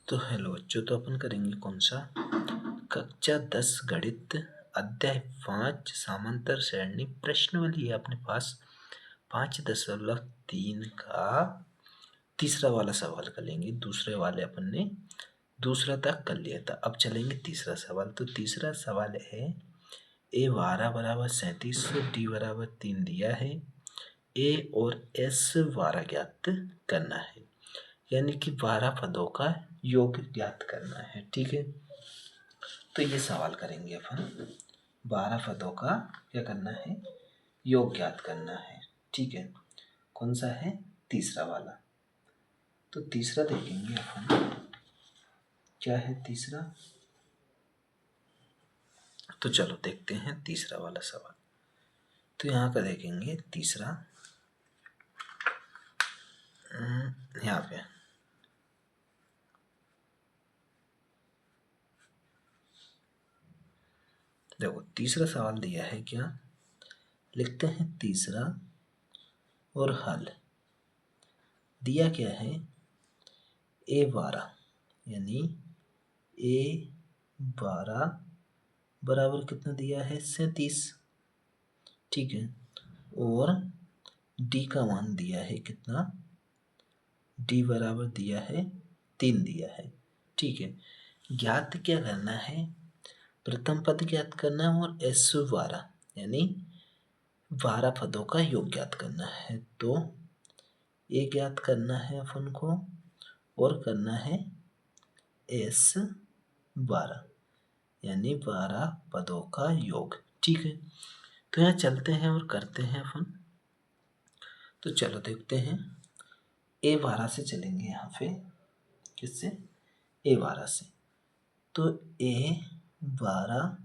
तो हेलो बच्चों, तो अपन करेंगे कौन सा कक्षा 10 गणित अध्याय 5 समांतर श्रेणी प्रश्नावली है अपने पास 5.3 का तीसरा वाला सवाल कर लेंगे। दूसरे वाले अपन ने दूसरा तक कर लिया था, अब चलेंगे तीसरा सवाल। तो तीसरा सवाल है ए 12 बराबर 37 डी बराबर 3 दिया है, ए और एस 12 ज्ञात करना है, यानी कि 12 पदों का योग ज्ञात करना है। ठीक है, तो ये सवाल करेंगे अपन। 12 पदों का क्या करना है, योग ज्ञात करना है। ठीक है, कौन सा है, तीसरा वाला। तो तीसरा देखेंगे अपन, क्या है तीसरा। तो चलो देखते हैं तीसरा वाला सवाल। तो यहाँ का देखेंगे तीसरा, यहाँ पे देखो तीसरा सवाल दिया है, क्या लिखते हैं तीसरा और हल दिया क्या है, ए 12 यानी ए 12 बराबर कितना दिया है, 37। ठीक है, और डी का मान दिया है कितना, डी बराबर दिया है 3 दिया है। ठीक है, ज्ञात क्या करना है, प्रथम पद ज्ञात करना है और एस 12 यानी 12 पदों का योग ज्ञात करना है। तो ये ज्ञात करना है अपन को और करना है एस 12 यानी 12 पदों का योग। ठीक है, तो यहाँ चलते हैं और करते हैं अपन। तो चलो देखते हैं, ए 12 से चलेंगे यहाँ पे, किससे, ए 12 से। तो ए 12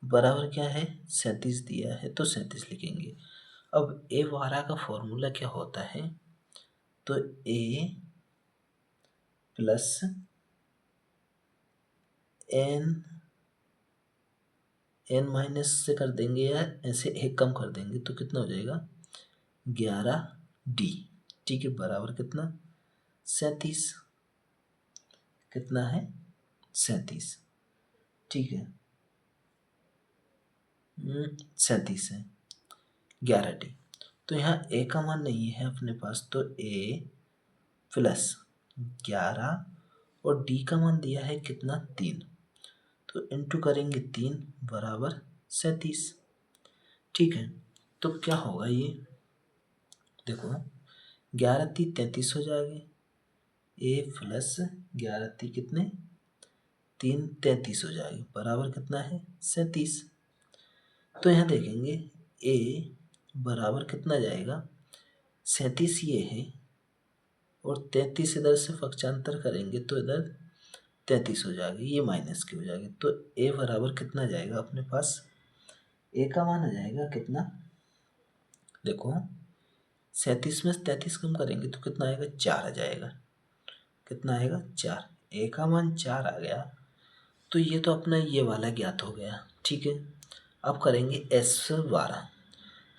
बराबर क्या है, 37 दिया है, तो 37 लिखेंगे। अब ए 12 का फॉर्मूला क्या होता है, तो ए प्लस एन माइनस से कर देंगे या ऐसे एक कम कर देंगे, तो कितना हो जाएगा 11 डी। ठीक है, बराबर कितना, 37। कितना है, 37। ठीक है, 37 है, 11 डी। तो यहाँ ए का मान नहीं है अपने पास, तो ए प्लस 11 और डी का मान दिया है कितना, 3। तो इंटू करेंगे 3 बराबर 37। ठीक है, तो क्या होगा ये, देखो 11 3 33 हो जाएगी, ए प्लस 11 3 कितने, 3 33 हो जाएगी, बराबर कितना है, 37। तो यहाँ देखेंगे ए बराबर कितना जाएगा, 37 ये है और 33 इधर से पक्षांतर करेंगे तो इधर 33 हो जाएगी, ये माइनस की हो जाएगी। तो ए बराबर कितना जाएगा अपने पास, ए का मान आ जाएगा कितना, देखो 37 में 33 कम करेंगे तो कितना आएगा, 4 आ जाएगा। कितना आएगा, 4। ए का मान 4 आ गया, तो ये तो अपना ये वाला ज्ञात हो गया। ठीक है, अब करेंगे एस 12।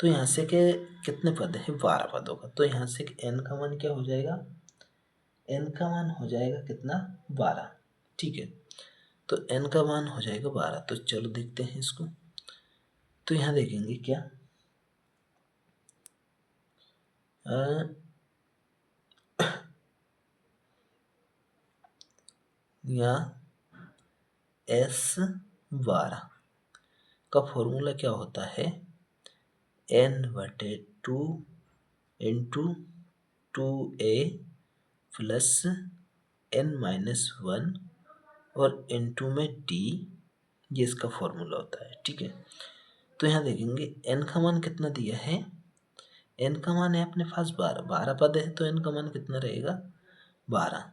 तो यहाँ से के कितने पद है, 12 पदों का। तो यहाँ से एन का मान क्या हो जाएगा, एन का मान हो जाएगा कितना, 12। ठीक है, तो एन का मान हो जाएगा 12। तो चलो देखते हैं इसको। तो यहाँ देखेंगे क्या, यहाँ एस 12 का फॉर्मूला क्या होता है, n/2 into 2a plus n-1 और इंटू में d, ये इसका फॉर्मूला होता है। ठीक है, तो यहाँ देखेंगे n का मान कितना दिया है, n का मान है अपने पास 12 पद है, तो n का मान कितना रहेगा, 12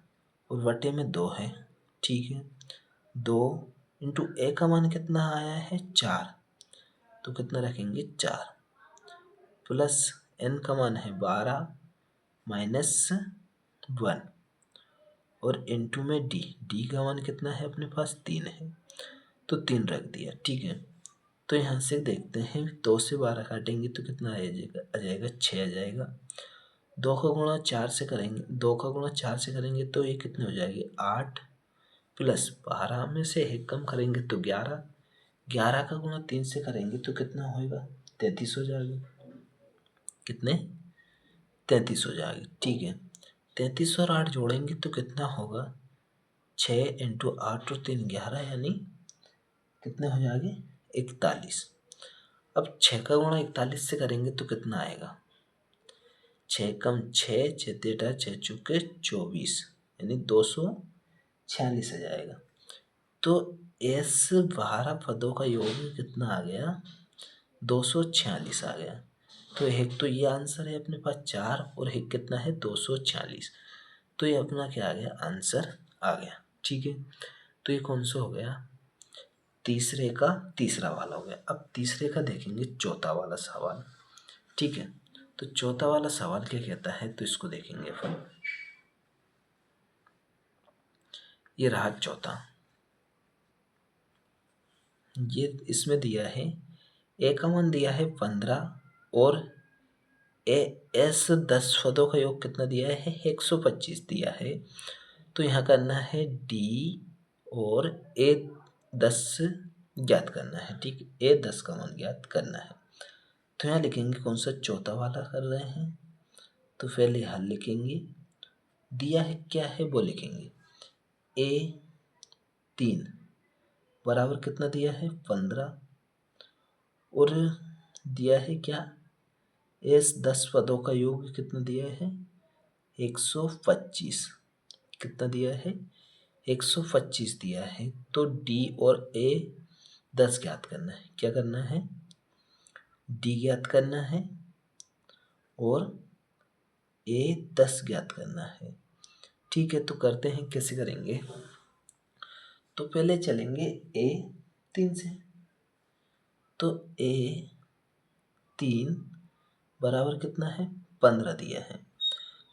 और बटे में 2 है। ठीक है, 2 इंटू a का मान कितना आया है, 4, तो कितना रखेंगे, 4 प्लस n का मान है 12 माइनस 1 और इंटू में d का मान कितना है अपने पास, 3 है, तो 3 रख दिया। ठीक है, तो यहाँ से देखते हैं 2 से 12 काटेंगे तो कितना आ जाएगा 6 आ जाएगा। 2 का गुणा 4 से करेंगे, 2 का गुणा 4 से करेंगे तो ये कितने हो जाएगी, 8 प्लस 12 में से 1 कम करेंगे तो 11, 11 का गुणा 3 से करेंगे तो कितना होएगा, 33 हो जाएगा। कितने, 33 हो जाएगी। ठीक है, 33 और 8 जोड़ेंगे तो कितना होगा, 6 इंटू 8 और 3 11, यानी कितने हो जाएंगे, 41। अब 6 का गुणा 41 से करेंगे तो कितना आएगा, 6 कम 6, 6 तेटा 6 चौके 24, यानी 246 आ जाएगा। तो इस 12 पदों का योग कितना आ गया, 246 आ गया। तो एक तो ये आंसर है अपने पास 4 और एक कितना है 246। तो ये अपना क्या आ गया, आंसर आ गया। ठीक है, तो ये कौन सा हो गया, तीसरे का तीसरा वाला हो गया। अब तीसरे का देखेंगे चौथा वाला सवाल। ठीक है, तो चौथा वाला सवाल क्या कहता है, तो इसको देखेंगे अपन। ये रहा चौथा, ये इसमें दिया है ए का मान दिया है 15 और एस 10 पदों का योग कितना दिया है, 125 दिया है। तो यहाँ करना है डी और ए 10 ज्ञात करना है। ठीक, ए 10 का मान ज्ञात करना है। तो यहाँ लिखेंगे कौन सा, चौथा वाला कर रहे हैं। तो पहले हल लिखेंगे, दिया है क्या है वो लिखेंगे, ए 3 बराबर कितना दिया है 15 और दिया है क्या, एस 10 पदों का योग कितना दिया है 125। कितना दिया है 125 दिया है। तो डी और ए 10 ज्ञात करना है। क्या करना है, डी ज्ञात करना है और ए 10 ज्ञात करना है। ठीक है, तो करते हैं, कैसे करेंगे, तो पहले चलेंगे ए 3 से। तो ए 3 बराबर कितना है 15 दिया है।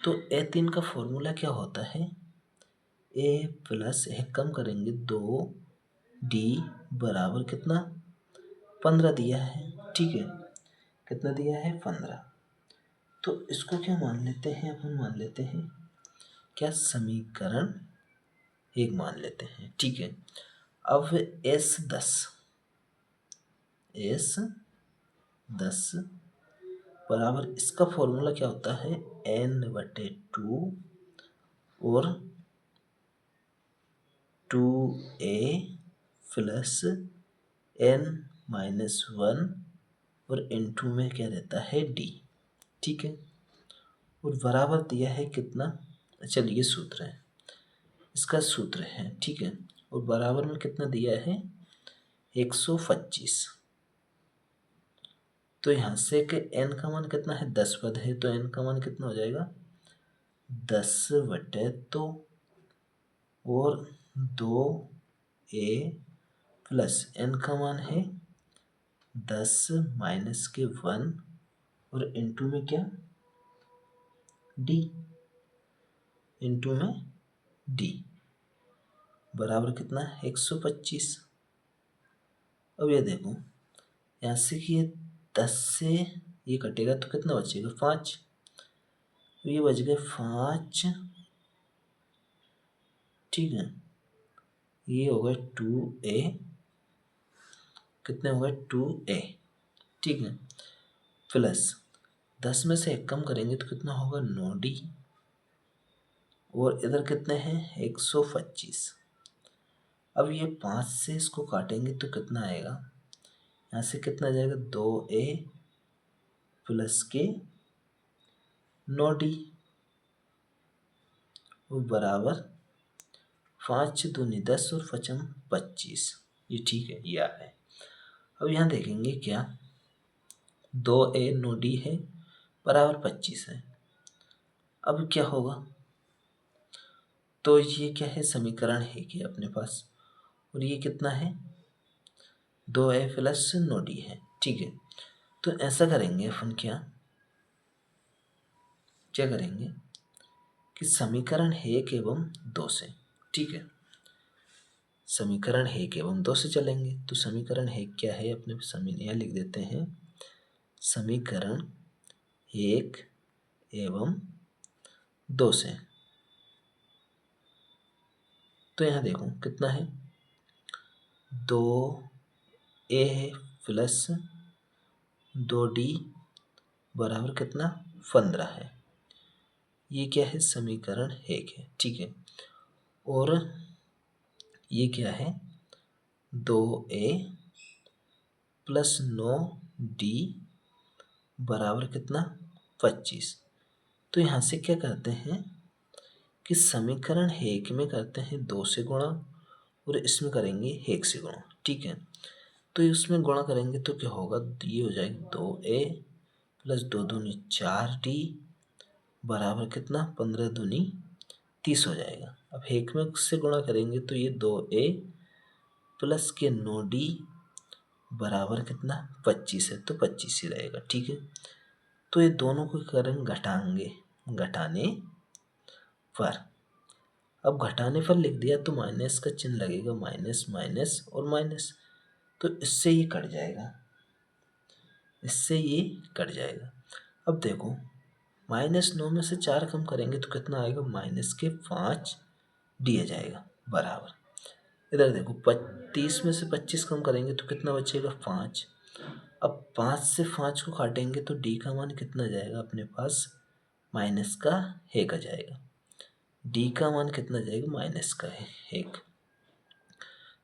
तो ए 3 का फॉर्मूला क्या होता है, ए प्लस एक कम करेंगे 2 डी बराबर कितना 15 दिया है। ठीक है, कितना दिया है 15। तो इसको क्या मान लेते हैं अपन, मान लेते हैं क्या, समीकरण 1 मान लेते हैं। ठीक है, अब एस 10 बराबर इसका फॉर्मूला क्या होता है, n/2 और 2a प्लस n-1 और इनटू में क्या रहता है डी। ठीक है, और बराबर दिया है कितना, चलिए सूत्र है, इसका सूत्र है। ठीक है, और बराबर में कितना दिया है 125। तो यहाँ से कि n का मान कितना है 10 पद है, तो n का मान कितना हो जाएगा 10/2 और 2a प्लस n का मान है 10 माइनस के 1 और इनटू में क्या d, इनटू में d बराबर कितना 125। अब ये देखो, यहाँ से कि ये 10 से ये कटेगा तो कितना बचेगा 5, तो ये बच गए 5। ठीक है, ये हो गए 2a, कितने हो गए 2a। ठीक है, प्लस 10 में से 1 कम करेंगे तो कितना होगा 9d और इधर कितने हैं 125। अब ये 5 से इसको काटेंगे तो कितना आएगा, यहाँ से कितना जाएगा 2a प्लस के 9d वो बराबर 5 दूनी 10 और 5 25। ये ठीक है, ये आ है। अब यहाँ देखेंगे क्या, 2a 9d है बराबर 25 है। अब क्या होगा, तो ये क्या है, समीकरण है कि अपने पास, और ये कितना है 2a प्लस 9d है। ठीक है, तो ऐसा करेंगे अपन, क्या क्या करेंगे कि समीकरण 1 एवं 2 से, ठीक है, समीकरण 1 एवं 2 से चलेंगे। तो समीकरण 1 क्या है, अपने यहाँ लिख देते हैं, समीकरण 1 एवं 2 से तो यहाँ देखो कितना है, 2a है प्लस 2d बराबर कितना 15 है। ये क्या है, समीकरण 1 है, ठीक है। और ये क्या है, 2a प्लस 9d बराबर कितना 25। तो यहाँ से क्या करते हैं कि समीकरण 1 में करते हैं 2 से गुणा और इसमें करेंगे 1 से गुणा, ठीक है। तो इसमें गुणा करेंगे तो क्या होगा, ये हो जाएगा 2a प्लस 2 दूनी 4d बराबर कितना 15 दूनी 30 हो जाएगा। अब 1 में से गुणा करेंगे तो ये 2a प्लस के 9d बराबर कितना 25 है, तो 25 ही रहेगा, ठीक है। तो ये दोनों को करेंगे घटाएंगे, घटाने पर, अब घटाने पर लिख दिया तो माइनस का चिन्ह लगेगा, माइनस माइनस और माइनस, तो इससे ये कट जाएगा, इससे ये कट जाएगा। अब देखो -9 में से 4 कम करेंगे तो कितना आएगा, -5 दिया जाएगा बराबर। इधर देखो 30 में से 25 कम करेंगे तो कितना बचेगा 5। अब 5 से 5 को काटेंगे तो d का मान कितना जाएगा अपने पास, -1 आ जाएगा। d का मान कितना जाएगा, -1।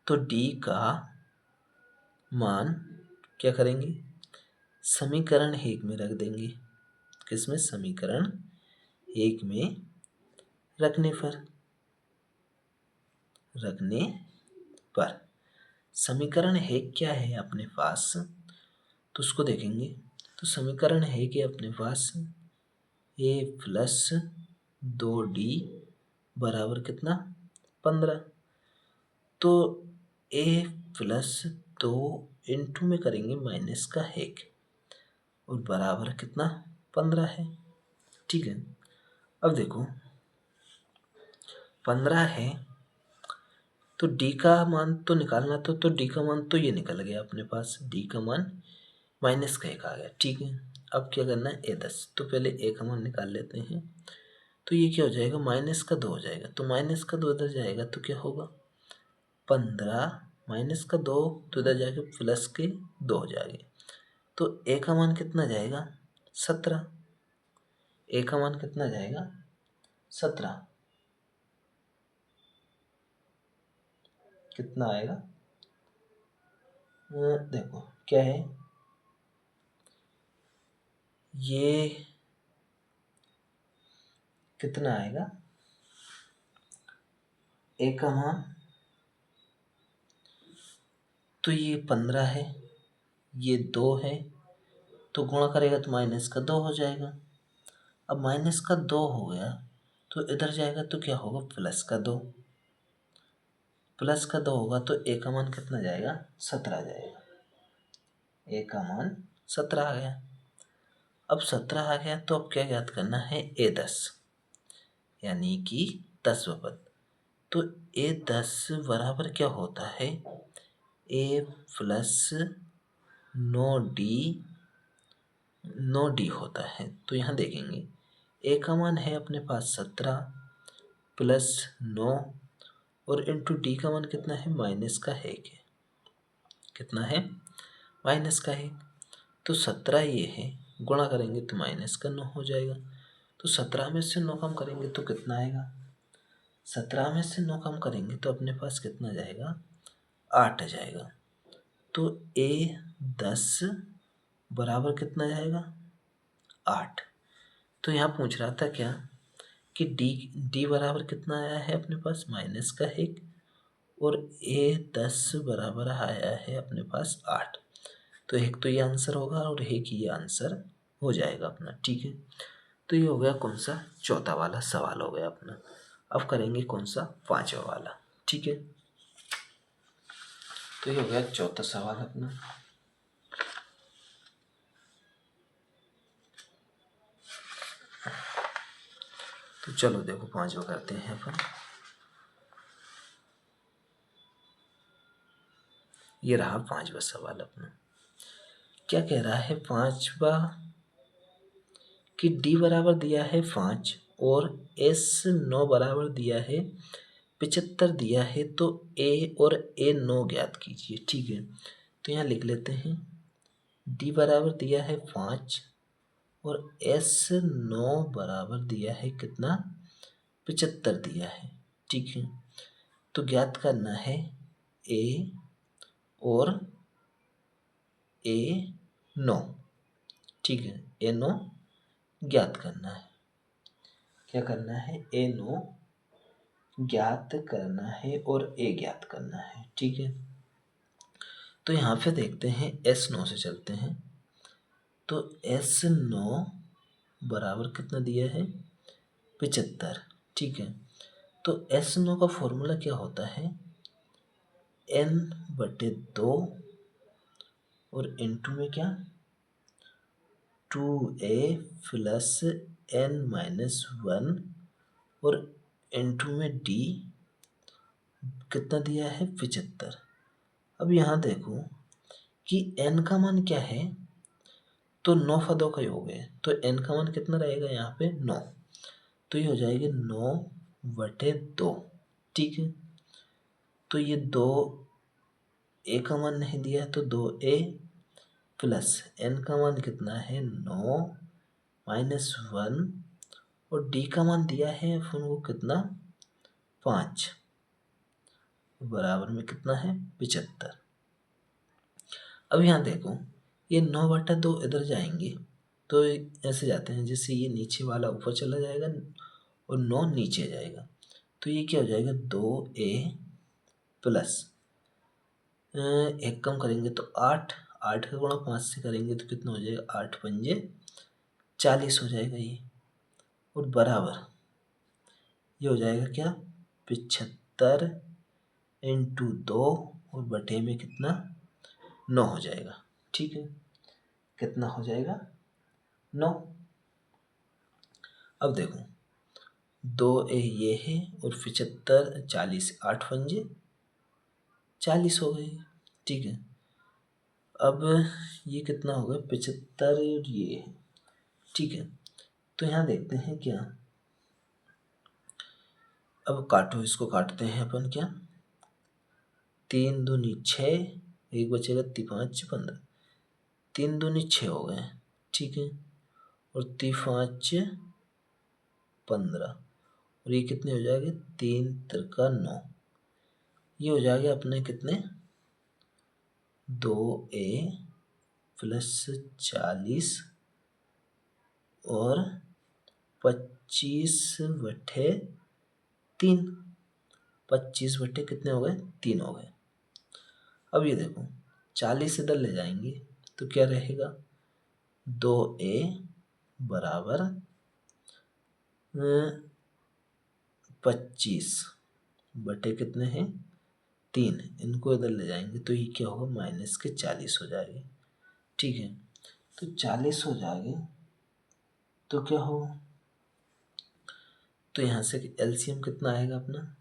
तो d का मान क्या करेंगे, समीकरण 1 में रख देंगे। किसमें, समीकरण 1 में रखने पर समीकरण 1 क्या है अपने पास, तो उसको देखेंगे। तो समीकरण है कि अपने पास a प्लस 2d बराबर कितना 15। तो a प्लस 2 इंटू में करेंगे -1 और बराबर कितना 15 है, ठीक है। अब देखो 15 है तो d का मान तो निकालना था, तो d का मान तो ये निकल गया अपने पास, d का मान -1 आ गया, ठीक है। अब क्या करना है, a10, तो पहले a का मान निकाल लेते हैं। तो ये क्या हो जाएगा, -2 हो जाएगा, तो -2 इधर जाएगा तो क्या होगा 15, -2 तो इधर जाके +2 हो जाएगा। तो a का मान कितना जाएगा 17, a का मान कितना जाएगा 17, कितना आएगा, देखो क्या है, ये कितना आएगा, a का मान तो ये 15 है, ये 2 है, तो गुणा करेगा तो -2 हो जाएगा। अब -2 हो गया तो इधर जाएगा तो क्या होगा, +2, +2 होगा तो a का मान कितना जाएगा 17 जाएगा, a का मान 17 आ गया। अब 17 आ गया तो अब क्या ज्ञात करना है, a10 यानी कि 10वां पद। तो a10 बराबर क्या होता है, a प्लस 9d होता है। तो यहाँ देखेंगे a का मान है अपने पास 17 प्लस 9 और इंटू d का मान कितना है, -1 है, कितना है -1। तो 17 ये है, गुणा करेंगे तो -9 हो जाएगा। तो 17 में से 9 कम करेंगे तो कितना आएगा, 17 में से 9 कम करेंगे तो अपने पास कितना जाएगा 8 आ जाएगा। तो a10 बराबर कितना जाएगा 8। तो यहाँ पूछ रहा था क्या कि d बराबर कितना आया है अपने पास -1 और a10 बराबर आया है अपने पास 8। तो एक तो ये आंसर होगा और एक ये आंसर हो जाएगा अपना, ठीक है। तो ये हो गया कौन सा, चौथा वाला सवाल हो गया अपना। अब करेंगे कौन सा, पांचवा वाला, ठीक है। तो ये हो गया चौथा सवाल अपना। तो चलो देखो पांचवा करते हैं अपन। ये रहा पांचवा सवाल अपना। क्या कह रहा है पांचवा कि d बराबर दिया है 5 और s 9 बराबर दिया है 75 दिया है तो ए और ए 9 ज्ञात कीजिए। ठीक है, तो यहाँ लिख लेते हैं डी बराबर दिया है 5 और एस 9 बराबर दिया है कितना, 75 दिया है। ठीक है, तो ज्ञात करना है ए और ए 9। ठीक है, ए 9 ज्ञात करना है। क्या करना है, ए 9 ज्ञात करना है और ए ज्ञात करना है। ठीक है, तो यहाँ पे देखते हैं एस 9 से चलते हैं। तो एस 9 बराबर कितना दिया है, 75। ठीक है, तो एस 9 का फॉर्मूला क्या होता है, n/2 और इंटू में क्या 2a प्लस n-1 और इंटू में d कितना दिया है, 75। अब यहाँ देखो कि n का मान क्या है, तो 9 फदों का योग है, तो n का मान कितना रहेगा यहाँ पे 9, तो ये हो जाएगा 9/2। ठीक है, तो ये 2 ए का मान नहीं दिया है तो 2a प्लस n का मान कितना है 9 -1 और d का मान दिया है अपन को कितना 5 बराबर में कितना है 75। अब यहाँ देखो ये 9/2 इधर जाएंगे तो ऐसे जाते हैं, जैसे ये नीचे वाला ऊपर चला जाएगा और 9 नीचे जाएगा, तो ये क्या हो जाएगा 2a प्लस एक कम करेंगे तो 8 का गुणा 5 से करेंगे तो कितना हो जाएगा 8×5 = 40 हो जाएगा ये, और बराबर ये हो जाएगा क्या 75 × 2 और बटे में कितना 9 हो जाएगा। ठीक है, कितना हो जाएगा 9। अब देखो 2a ये है और 75 40 8×5 = 40 हो गई। ठीक है, अब ये कितना होगा 75 और ये है। ठीक है, तो यहाँ देखते हैं क्या, अब काटो, इसको काटते हैं अपन क्या 3 दूनी 6, एक बचेगा 5 15, 3 दूनी 6 हो गए। ठीक है, और 3×5 15 और ये कितने हो जाएंगे 3×3 9, ये हो जाएगा अपने कितने 2a प्लस 40 और 25/3, 25 बटे कितने हो गए 3 हो गए। अब ये देखो 40 इधर ले जाएंगे तो क्या रहेगा 2a बराबर 25 बटे कितने हैं 3, इनको इधर ले जाएंगे तो ये क्या होगा -40 हो जाएगी। ठीक है, तो 40 हो जाएगी तो क्या होगा, तो यहाँ से एलसीएम कितना आएगा अपना,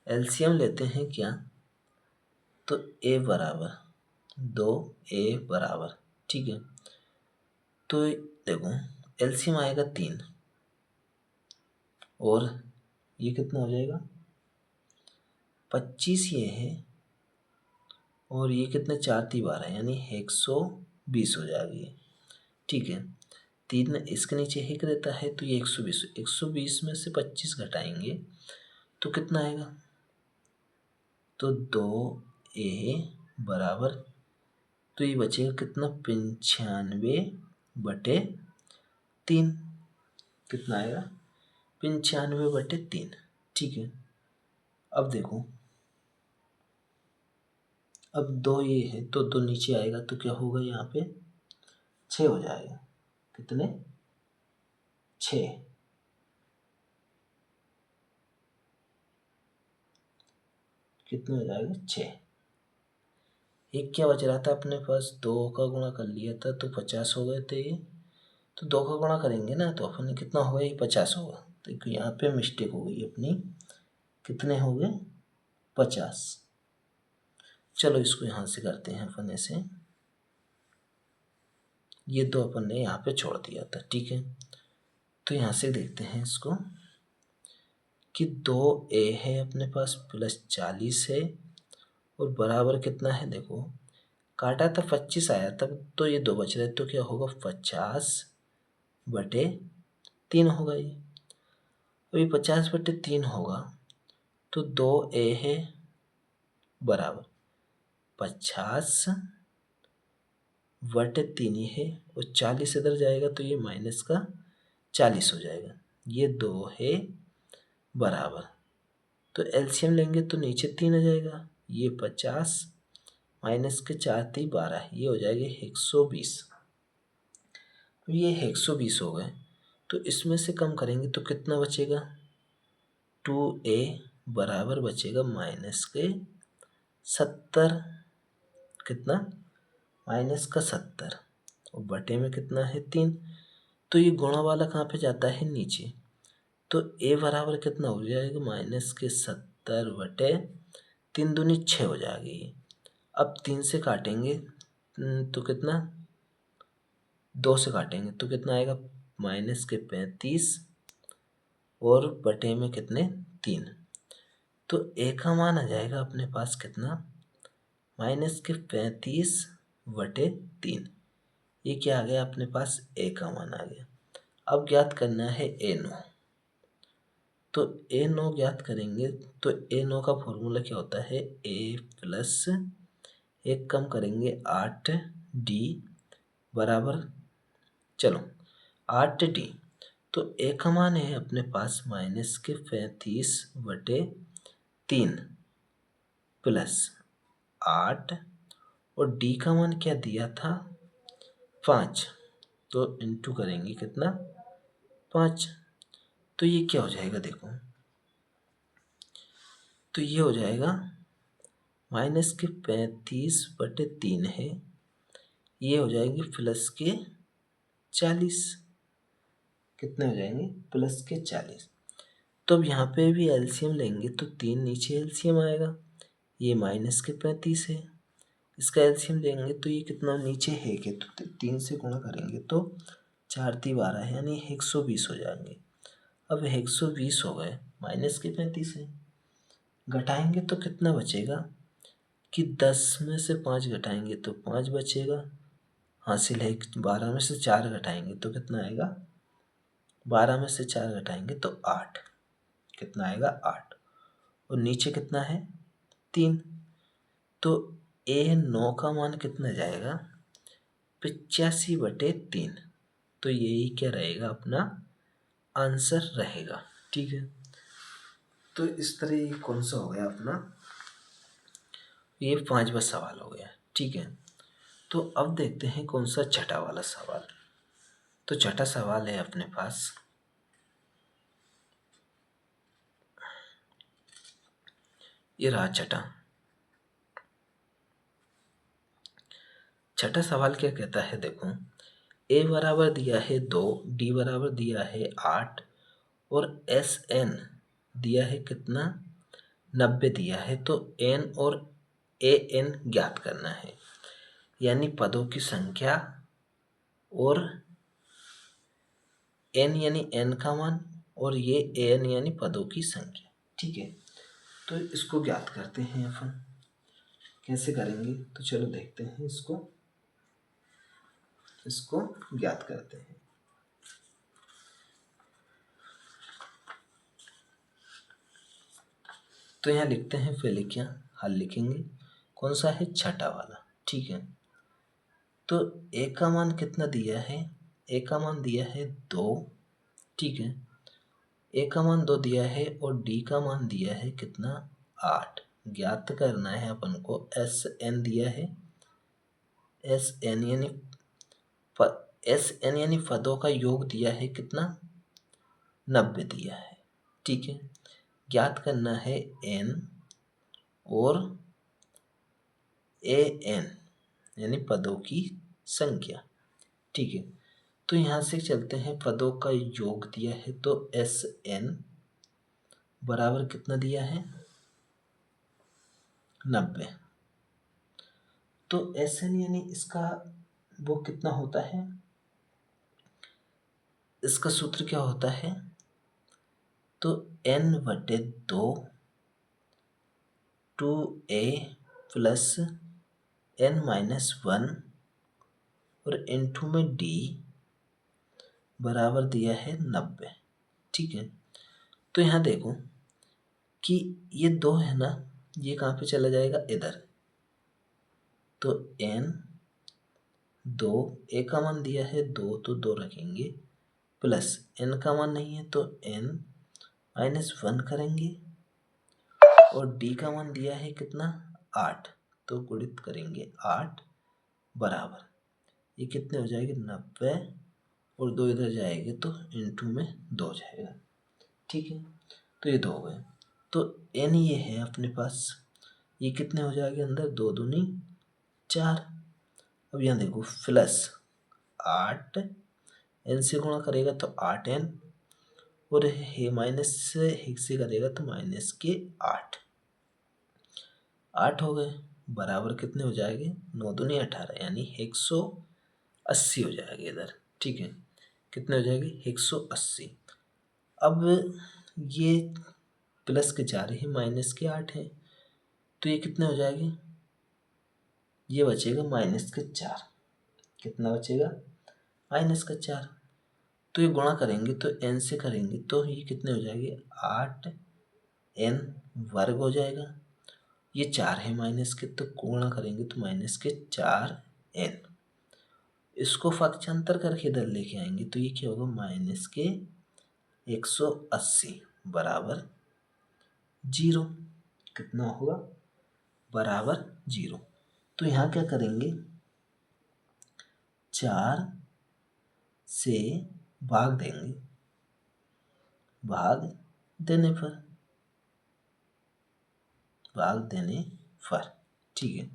एलसीएम लेते हैं क्या, तो a बराबर 2a बराबर। ठीक है, तो देखो एलसीएम आएगा 3 और ये कितना हो जाएगा 25 ये है और ये कितने 4×3 12 यानी 120 हो जाएगी। ठीक है, 3 इसके नीचे एक रहता है तो ये 120, 120 में से 25 घटाएंगे तो कितना आएगा, तो 2a बराबर, तो ये बचेगा कितना 95/3, कितना आएगा 95/3। ठीक है, अब देखो अब 2 ये है तो 2 नीचे आएगा तो क्या होगा यहाँ पे 6 हो जाएगा, कितने 6, कितने हो जाएगा 6। एक क्या बच रहा था अपने पास, 2 का गुणा कर लिया था तो 50 हो गए थे ये, तो 2 का गुणा करेंगे ना तो अपने कितना होगा ये 50 होगा, तो यहाँ पे मिस्टेक हो गई अपनी, कितने हो गए 50। चलो इसको यहाँ से करते हैं अपन ऐसे, ये तो अपन ने यहाँ पे छोड़ दिया था। ठीक है, तो यहाँ से देखते हैं इसको कि 2a है अपने पास प्लस 40 है और बराबर कितना है, देखो काटा था 25 आया तब, तो ये 2 बच रहे, तो क्या होगा 50/3 होगा ये। अभी 50/3 होगा तो 2a है बराबर 50/3 ही है और 40 इधर जाएगा तो ये -40 हो जाएगा। ये 2 है बराबर, तो एलसीएम लेंगे तो नीचे 3 आ जाएगा। ये 50 माइनस के 4 3 12, ये हो जाएगा 120। अब ये 120 हो गए तो इसमें से कम करेंगे तो कितना बचेगा, 2a बराबर बचेगा -70। कितना, -70 और बटे में कितना है 3, तो ये गुणा वाला कहाँ पे जाता है नीचे, तो a बराबर कितना हो जाएगा -70/3 दूनी 6 हो जाएगी ये। अब 3 से काटेंगे तो कितना, 2 से काटेंगे तो कितना आएगा -35 और बटे में कितने 3, तो a का मान आ जाएगा अपने पास कितना -35/3। ये क्या आ गया अपने पास, a का मान आ गया। अब ज्ञात करना है a9, तो a9 ज्ञात करेंगे तो a9 का फॉर्मूला क्या होता है, a प्लस 1 कम करेंगे 8d बराबर, चलो 8d, तो a का मान है अपने पास -35/3 प्लस 8 और d का मान क्या दिया था 5, तो इंटू करेंगे कितना 5, तो ये क्या हो जाएगा देखो, तो ये हो जाएगा -35/3 है, ये हो जाएंगे +40, कितने हो जाएंगे +40। तो अब यहाँ पे भी एलसीएम लेंगे तो 3 नीचे एलसीएम आएगा, ये -35 है, इसका एलसीएम लेंगे तो ये कितना नीचे है कि, तो 3 से गुणा करेंगे तो 4 3 12 है, यानी 120 हो जाएंगे। अब 120 हो गए, -35 है, घटाएंगे तो कितना बचेगा कि 10 में से 5 घटाएंगे तो 5 बचेगा, हासिल है 12 में से 4 घटाएंगे तो कितना आएगा, 12 में से 4 घटाएंगे तो 8, कितना आएगा 8, और नीचे कितना है 3, तो a9 का मान कितना जाएगा 85/3, तो यही क्या रहेगा अपना आंसर रहेगा। ठीक है, तो इस तरह ये कौन सा हो गया अपना, ये 5वां सवाल हो गया। ठीक है, तो अब देखते हैं कौन सा छठा वाला सवाल। तो छठा सवाल है अपने पास, ये रहा छठा सवाल क्या कहता है, देखो a बराबर दिया है 2, d बराबर दिया है 8 और Sn दिया है कितना 90 दिया है, तो n और an ज्ञात करना है, यानी पदों की संख्या और n यानी n का मान और ये an यानी पदों की संख्या। ठीक है, तो इसको ज्ञात करते हैं अपन, कैसे करेंगे तो चलो देखते हैं, इसको ज्ञात करते हैं। तो यहाँ लिखते हैं, पहले क्या हल लिखेंगे, कौन सा है छठा वाला। ठीक है, तो a का मान कितना दिया है, a का मान दिया है 2। ठीक है, a का मान 2 दिया है और d का मान दिया है कितना 8। ज्ञात करना है अपन को, Sn दिया है, Sn यानी पदों का योग दिया है कितना 90 दिया है। ठीक है, ज्ञात करना है n और an यानी पदों की संख्या। ठीक है, तो यहाँ से चलते हैं, पदों का योग दिया है तो Sn बराबर कितना दिया है 90, तो Sn यानी इसका वो कितना होता है, इसका सूत्र क्या होता है, तो n/2 2a प्लस n-1 और इनटू में d बराबर दिया है 90। ठीक है, तो यहाँ देखो कि ये 2 है ना, ये कहाँ पे चला जाएगा, इधर। तो n 2, a का मान दिया है 2 तो 2 रखेंगे, प्लस n का मान नहीं है तो n-1 करेंगे, और d का मान दिया है कितना, 8, तो गुणित करेंगे 8 बराबर, ये कितने हो जाएंगे 90, और 2 इधर जाएंगे तो इनटू में 2 हो जाएगा। ठीक है, तो ये 2 हो गए। तो n ये है अपने पास, ये कितने हो जाएंगे अंदर, 2 दूनी 4। अब यहाँ देखो प्लस 8 n से गुणा करेगा तो 8n, और हे माइनस से करेगा तो माइनस के 8 हो गए, बराबर कितने हो जाएंगे, 9 दूनी 18, यानी 180 हो जाएगा इधर। ठीक है, कितने हो जाएंगे, 180। अब ये प्लस के 4 है, माइनस के 8 है, तो ये कितने हो जाएंगे, ये बचेगा माइनस के 4। कितना बचेगा, माइनस का 4। तो ये गुणा करेंगे तो n से करेंगे तो ये कितने हो जाएंगे, 8n वर्ग हो जाएगा। ये 4 है माइनस के, तो गुणा करेंगे तो माइनस के 4n। इसको पक्षांतर करके इधर लेके आएंगे तो ये क्या होगा, माइनस के 180 बराबर 0। कितना होगा, बराबर 0। तो यहाँ क्या करेंगे, 4 से भाग देंगे, भाग देने पर। ठीक है,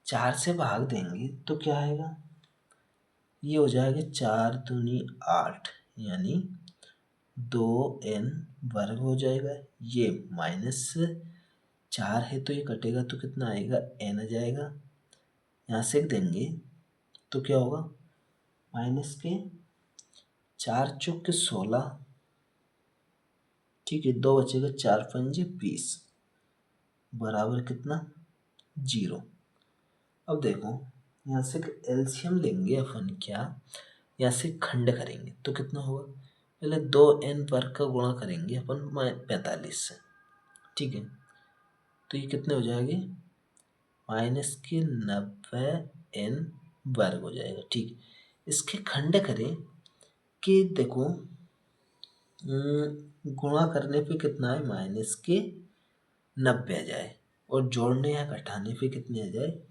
4 से भाग देंगे तो क्या आएगा, ये हो जाएगा 4 दूनी 8, यानी 2n वर्ग हो जाएगा। ये माइनस 4 है तो ये कटेगा तो कितना आएगा, n आ जाएगा। यहाँ से देंगे तो क्या होगा, माइनस के 4 चौक के 16। ठीक है, 2 बचेगा, 4 पंजे 20 बराबर कितना, 0। अब देखो यहाँ से एलसीएम लेंगे अपन, क्या यहाँ से खंड करेंगे तो कितना होगा, पहले 2n वर्ग का गुणा करेंगे अपन 45 से। ठीक है, तो ये कितने हो जाएंगे, माइनस के 90n वर्ग हो जाएगा। ठीक, इसके खंड करें कि देखो गुणा करने पे कितना है, माइनस के 90 आ जाए, और जोड़ने या घटाने पे कितने आ जाए,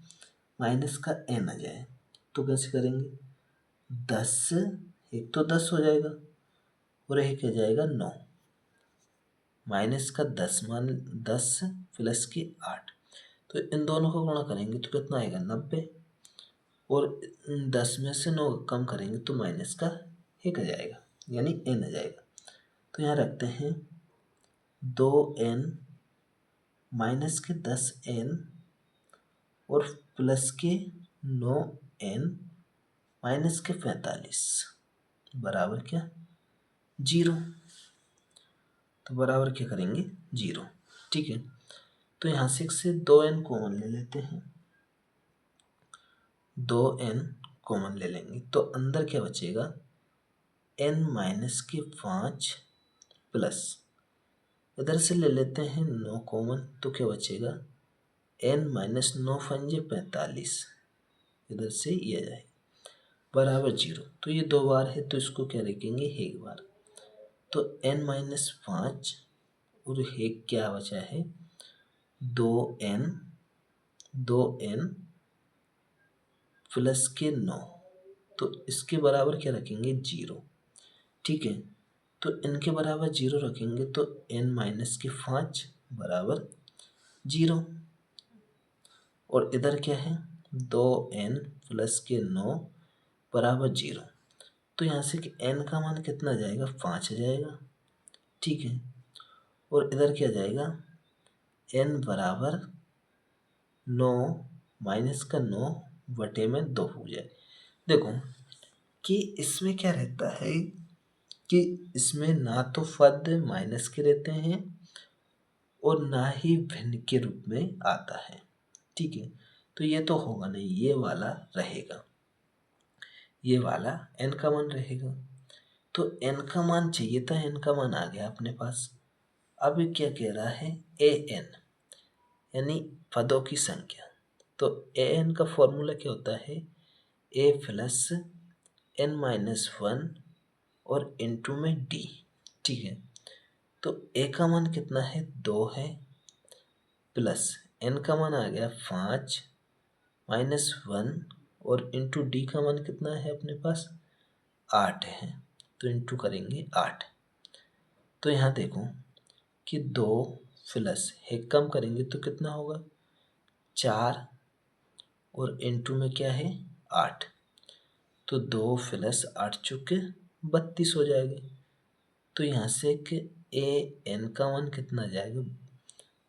माइनस का n आ जाए। तो कैसे करेंगे, 10, एक तो 10 हो जाएगा और एक आ जाएगा 9, माइनस का 10 मान 10 प्लस के 8, तो इन दोनों को गुणा करेंगे तो कितना आएगा, 90, और 10 में से 9 कम करेंगे तो माइनस का 1 आ जाएगा, यानी n आ जाएगा। तो यहाँ रखते हैं 2n माइनस के 10n और प्लस के 9n माइनस के 45 बराबर क्या, 0। तो बराबर क्या करेंगे, 0। ठीक है, तो यहाँ से 2n कॉमन ले लेते हैं, 2n कॉमन ले लेंगे तो अंदर क्या बचेगा, n माइनस के 5 प्लस, इधर से ले लेते हैं 9 कॉमन तो क्या बचेगा, n माइनस 9 पंजे 45, इधर से ये आ जाएगा बराबर 0। तो ये 2 बार है तो इसको क्या लिखेंगे, एक बार। तो n माइनस 5 और एक क्या बचा है, 2n प्लस के 9, तो इसके बराबर क्या रखेंगे, 0। ठीक है, तो इनके बराबर 0 रखेंगे तो n माइनस के 5 बराबर 0, और इधर क्या है, 2n प्लस के 9 बराबर 0। तो यहाँ से कि n का मान कितना जाएगा, 5 आ जाएगा। ठीक है, और इधर क्या जाएगा, n बराबर 9 माइनस का 9 बटे में 2 हो जाए। देखो कि इसमें क्या रहता है कि इसमें ना तो पद माइनस के रहते हैं और ना ही भिन्न के रूप में आता है। ठीक है, तो ये तो होगा नहीं, ये वाला रहेगा, ये वाला n का मान रहेगा। तो n का मान चाहिए था, n का मान आ गया अपने पास। अब ये क्या कह रहा है, an यानी पदों की संख्या। तो an का फॉर्मूला क्या होता है, a plus n minus one और इंटू में d। ठीक है, तो a का मान कितना है, 2 है, प्लस n का मान आ गया 5 माइनस वन और इंटू d का मान कितना है अपने पास, 8 है। तो इंटू करेंगे 8। तो यहाँ देखो कि 2 प्लस एक कम करेंगे तो कितना होगा, 4 और इंटू में क्या है, 8। तो 2 प्लस 8 चुके 32 हो जाएगी। तो यहाँ से कि ए एन का मान कितना जाएगा,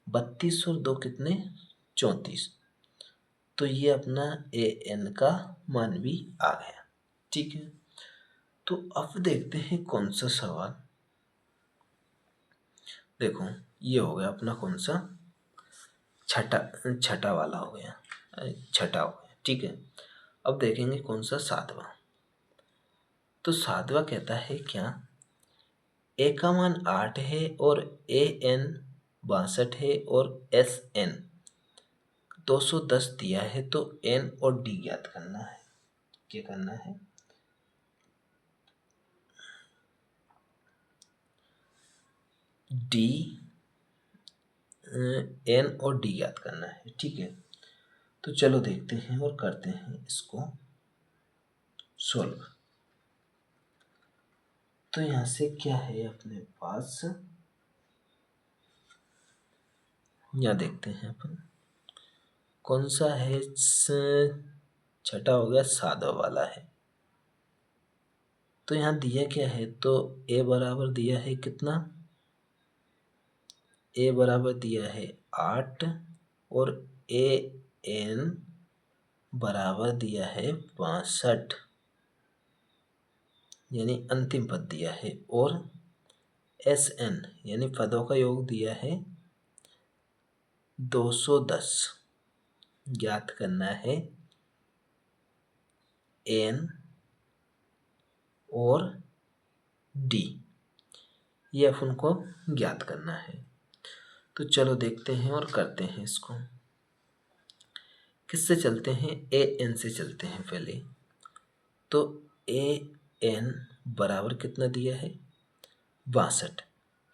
32 और 2 कितने, 34। तो ये अपना ए एन का मान भी आ गया। ठीक है, तो अब देखते हैं कौन सा सवाल। देखो ये हो गया अपना कौन सा, छठा वाला हो गया, छठा हो गया। ठीक है, अब देखेंगे कौन सा, सातवां। तो सातवां कहता है क्या, ए का मान 8 है और ए एन 62 है और एस एन 210 दिया है। तो एन और डी ज्ञात करना है। क्या करना है, डी एन और डी ज्ञात करना है। ठीक है, तो चलो देखते हैं और करते हैं इसको सोल्व। तो यहाँ से क्या है अपने पास, यहाँ देखते हैं अपन कौन सा है, छठा हो गया, सातवां वाला है। तो यहाँ दिया क्या है, तो ए बराबर दिया है कितना, ए बराबर दिया है 8 और ए एन बराबर दिया है 62, यानी अंतिम पद दिया है, और एस एन यानी पदों का योग दिया है 210। ज्ञात करना है एन और डी, ये अपन को ज्ञात करना है। तो चलो देखते हैं और करते हैं इसको। किससे चलते हैं, ए एन से चलते हैं पहले। तो ए एन बराबर कितना दिया है, 62।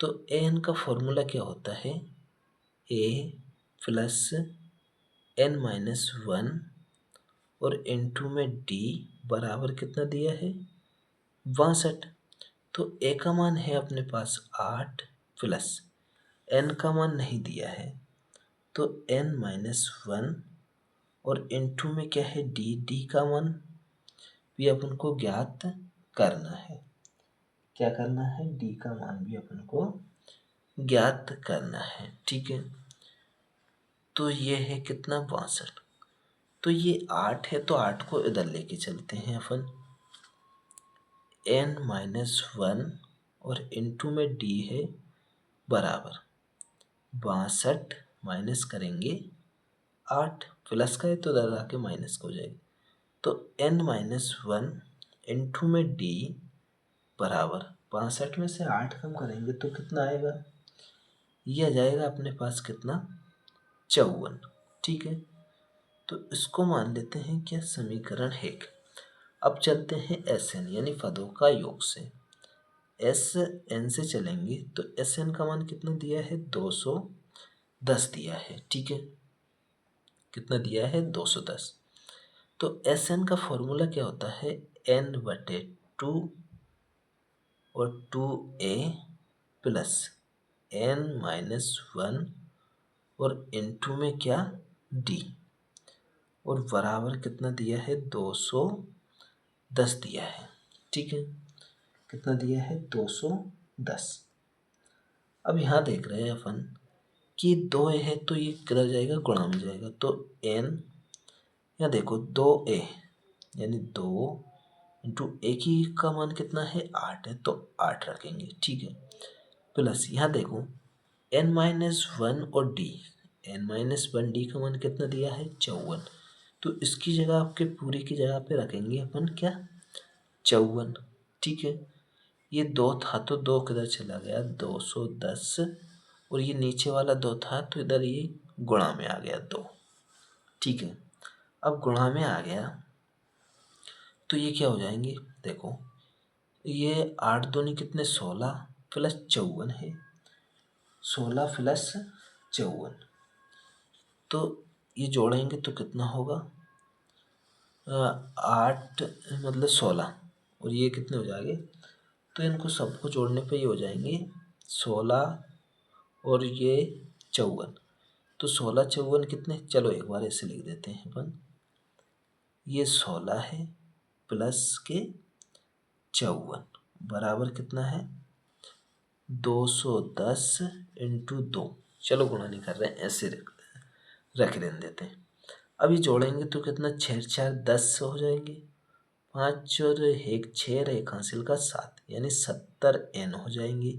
तो ए एन का फॉर्मूला क्या होता है, ए प्लस एन माइनस वन और इंटू में डी बराबर कितना दिया है, 62। तो ए का मान है अपने पास 8 प्लस एन का मान नहीं दिया है, तो एन माइनस वन और इंटू में क्या है, डी, डी का मान भी अपन को ज्ञात करना है। क्या करना है, डी का मान भी अपन को ज्ञात करना है। ठीक है, तो ये है कितना, 62। तो ये 8 है, तो 8 को इधर लेके चलते हैं अपन, एन माइनस वन और इंटू में डी है बराबर 62 माइनस करेंगे 8, प्लस का है तो इधर आके माइनस हो जाएगी। तो एन माइनस वन इंटू में डी बराबर 62 में से 8 कम करेंगे तो कितना आएगा, ये आ जाएगा अपने पास कितना, 54। ठीक है, तो इसको मान लेते हैं क्या, समीकरण 1। अब चलते हैं एस एन यानी पदों का योग से। एस एन से चलेंगे तो एस एन का मान कितना दिया है, 210 दिया है। ठीक है, कितना दिया है, 210। तो एस एन का फॉर्मूला क्या होता है, एन बटे 2 और 2a plus n minus one और इंटू में क्या, डी, और बराबर कितना दिया है, 210 दिया है। ठीक है, कितना दिया है, 210। अब यहाँ देख रहे हैं अपन कि 2 है तो ये किधर जाएगा, गुणा में जाएगा। तो एन, यहाँ देखो 2a यानी 2 इंटू ए की का मान कितना है 8 है तो 8 रखेंगे, ठीक है। प्लस यहाँ देखो n-1 और d, n-1 d का मान कितना दिया है 54, तो इसकी जगह आपके पूरी की जगह पे रखेंगे अपन क्या 54, ठीक है। ये 2 था तो 2 किधर चला गया 210, और ये नीचे वाला 2 था तो इधर ये गुणा में आ गया 2, ठीक है। अब गुणा में आ गया तो ये क्या हो जाएंगे, देखो ये 8 दूनी कितने 16 प्लस 54 है, 16 प्लस 54, तो ये जोड़ेंगे तो कितना होगा 8 मतलब 16, और ये कितने हो जाएंगे, तो इनको सबको जोड़ने पे ये हो जाएंगे 16 और ये 54, तो 16 54 कितने, चलो एक बार ऐसे लिख देते हैं अपन, ये 16 है प्लस के 54 बराबर कितना है 210 इंटू 2, चलो गुणा नहीं कर रहे हैं ऐसे रख देते हैं। अब ये जोड़ेंगे तो कितना 6 4 10 हो जाएंगे, 5 और 1 6 और 1 हासिल का 7 यानी 70 n हो जाएंगे,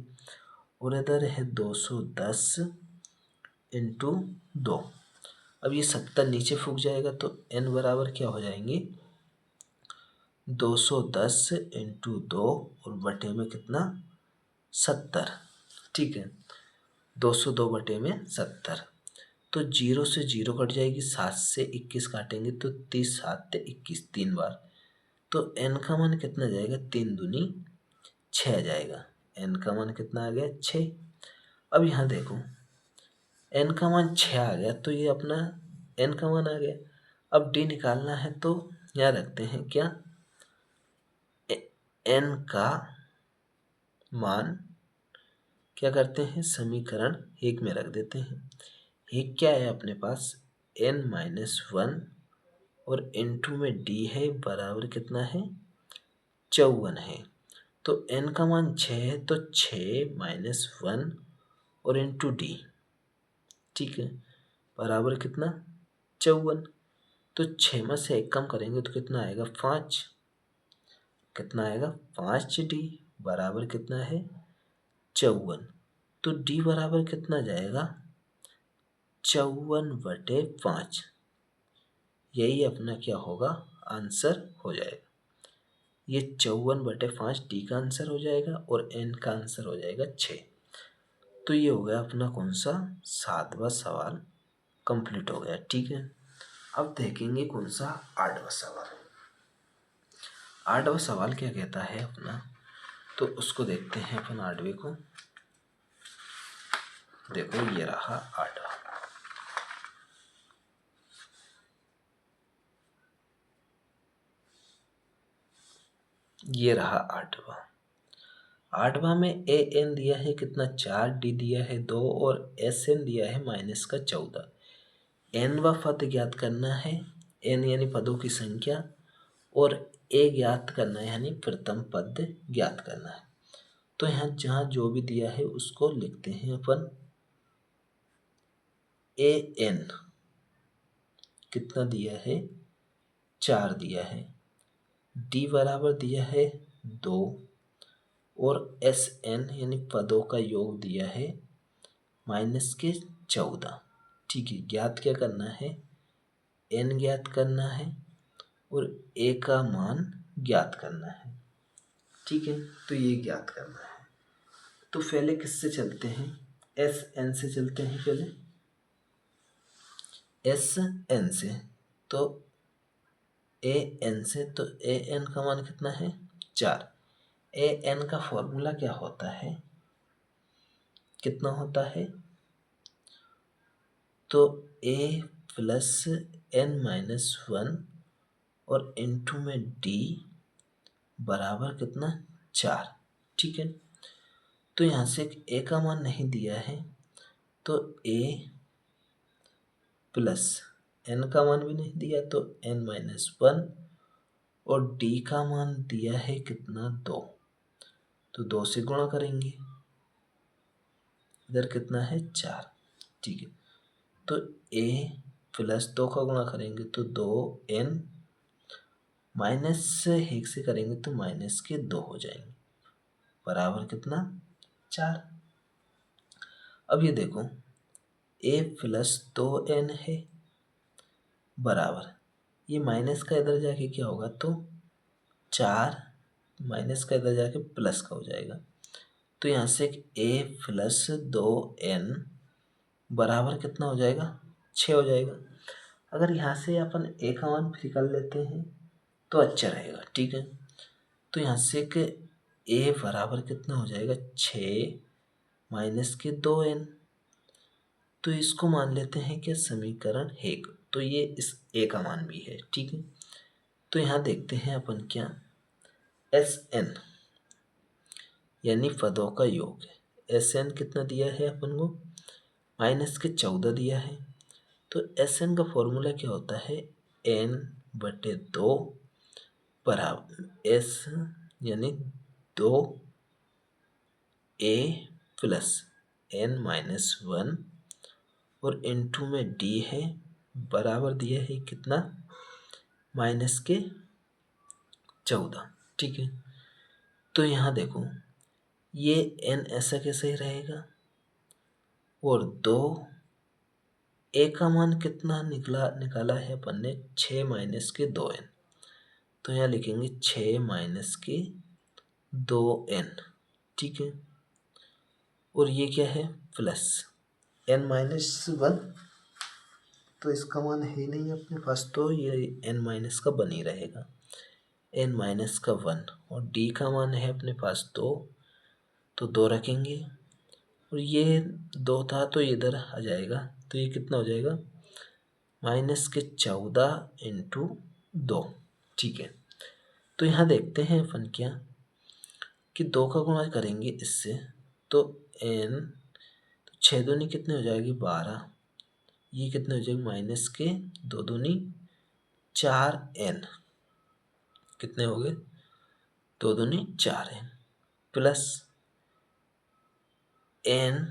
और इधर है 210 इंटू 2। अब ये 70 नीचे फूक जाएगा तो n बराबर क्या हो जाएंगे 210 इंटू 2 और बटे में कितना 70, ठीक है। 202 बटे में 70, तो 0 से 0 कट जाएगी, 7 से 21 काटेंगे तो 30 7 से 21 3 बार, तो n का मान कितना जाएगा 3 दूनी 6 जाएगा, n का मान कितना आ गया 6। अब यहाँ देखो n का मान 6 आ गया तो ये अपना n का मान आ गया। अब d निकालना है तो यहाँ रखते हैं क्या n का मान, क्या करते हैं समीकरण 1 में रख देते हैं। एक क्या है अपने पास n-1 और n2 में d है बराबर कितना है 54 है, तो n का मान 6 है तो 6-1 और इंटू डी, ठीक है, बराबर कितना 54, तो 6 में से 1 कम करेंगे तो कितना आएगा 5, कितना आएगा 5d बराबर कितना है 54, तो d बराबर कितना जाएगा 54/5, यही अपना क्या होगा आंसर हो जाएगा। ये 54/5 डी का आंसर हो जाएगा और एन का आंसर हो जाएगा 6। तो ये हो गया अपना कौन सा 7वां सवाल कंप्लीट हो गया, ठीक है। अब देखेंगे कौन सा 8वां सवाल। 8वां सवाल क्या कहता है अपना, तो उसको देखते हैं अपन 8वें को। देखो ये रहा 8वां, ये रहा 8वां। 8वां में ए एन दिया है कितना 4, डी दिया है 2 और एस एन दिया है -14। एन व पद ज्ञात करना है, एन यानी पदों की संख्या, और ए ज्ञात करना है यानी प्रथम पद ज्ञात करना है। तो यहाँ जहाँ जो भी दिया है उसको लिखते हैं अपन। ए एन कितना दिया है 4 दिया है, डी बराबर दिया है 2 और एस एन यानी पदों का योग दिया है -14, ठीक है। ज्ञात क्या करना है एन ज्ञात करना है और ए का मान ज्ञात करना है, ठीक है। तो ये ज्ञात करना है, तो पहले किससे चलते हैं एस एन से चलते हैं पहले, एस एन से, तो ए एन से, तो ए एन का मान कितना है 4। ए एन का फॉर्मूला क्या होता है, कितना होता है, तो ए प्लस n-1 और इंटू में डी बराबर कितना 4, ठीक है। तो यहाँ से ए का मान नहीं दिया है तो ए प्लस एन का मान भी नहीं दिया तो n-1 और डी का मान दिया है कितना 2, तो 2 से गुणा करेंगे, इधर कितना है 4, ठीक है। तो a प्लस 2 का गुणा करेंगे तो 2n माइनस एक से करेंगे तो माइनस के 2 हो जाएंगे, बराबर कितना 4। अब ये देखो a प्लस 2n है, बराबर ये माइनस का इधर जाके क्या होगा, तो 4 माइनस का इधर जाके प्लस का हो जाएगा। तो यहाँ से a प्लस 2n बराबर कितना हो जाएगा, 6 हो जाएगा। अगर यहाँ से अपन a का मान फ्री कर लेते हैं तो अच्छा रहेगा, ठीक है। तो यहाँ से कि a बराबर कितना हो जाएगा, 6 माइनस के 2n। तो इसको मान लेते हैं कि समीकरण 1, तो ये इस a का मान भी है, ठीक है। तो यहाँ देखते हैं अपन क्या, Sn यानी पदों का योग है। Sn कितना दिया है अपन को, माइनस के 14 दिया है। तो Sn का फॉर्मूला क्या होता है, n/2 बराबर S यानी 2a प्लस n-1 और इनटू में d है, बराबर दिया है कितना, माइनस के 14, ठीक है। तो यहाँ देखो ये n ऐसा कैसे ही रहेगा, और 2a का मान कितना निकाला है अपन ने, 6 माइनस के 2n। तो यहाँ लिखेंगे 6 माइनस के 2n, ठीक है। और ये क्या है, प्लस n-1, तो इसका मान है ही नहीं अपने पास, तो ये n- का बन ही रहेगा, n-1। और d का मान है अपने पास 2, तो 2 रखेंगे, और ये 2 था तो इधर आ जाएगा, तो ये कितना हो जाएगा, माइनस के 14 इंटू 2, ठीक है। तो यहाँ देखते हैं अपन क्या, कि 2 का गुणा करेंगे इससे तो n, 6 दूनी कितने हो जाएगी 12, ये कितने हो जाएगी, माइनस के 2 दूनी 4n, कितने हो गए, 2 दूनी 4n प्लस n,